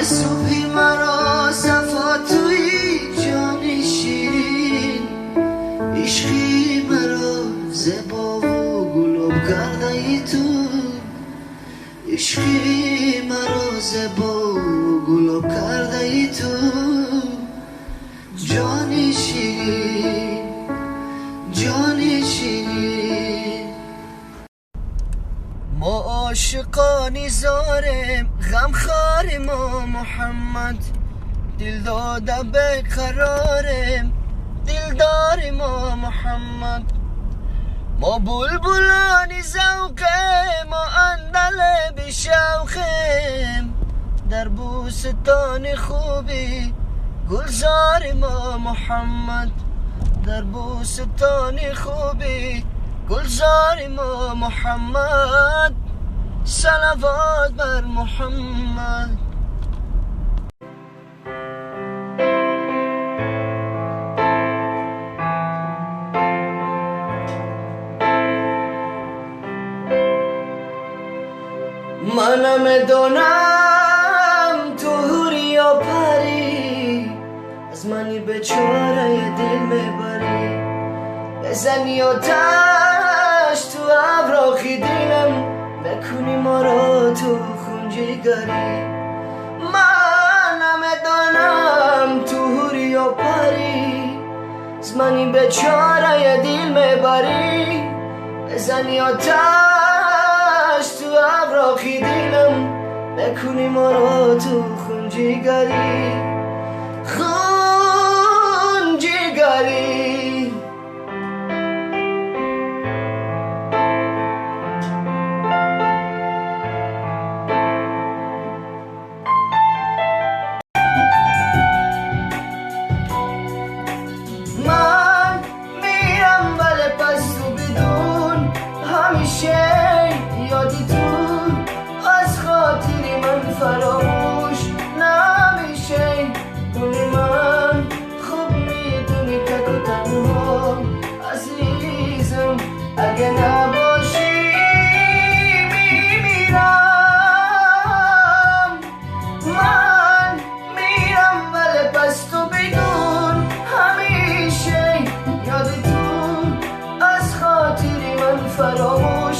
از صبحی مرا صفا توی جان شیرین، عشقی مرا زبا و گلاب کرده ای تو، عشقی مرا زبا و گلاب کرده ای تو، جان شیرین جان شیرین. ما عاشقانی زارم غم خار ما محمد، دل داده به قرارم دلدار ما محمد. ما بلبلانی ذوقه ما اندل بشوخم، در بوستان خوبی گلزار ما محمد، در بوستان خوبی گلزار ما محمد. صلوات بر محمد. منم دونم تو هوری یا پری، از منی بیچاره دل میبری، بزنی آتش تو ابراخی دلم، بکنی ما را تو خونجگری. منم دونم تو هوری یا پری، از منی بیچاره دل میبری، بزنی آتش تو ابراخی دلم، بکنی ما را تو خونجگری خونجگری. من میرم ولی پس تو بدون، همیشه یادی تو، از خاطری من فراموش نمیشه. کنی من خوب میدونی تک و تنها عزیزم، اگه نباشی میمیرم. من میرم ولی پس تو بدون، همیشه یادی تو، از خاطری من فراموش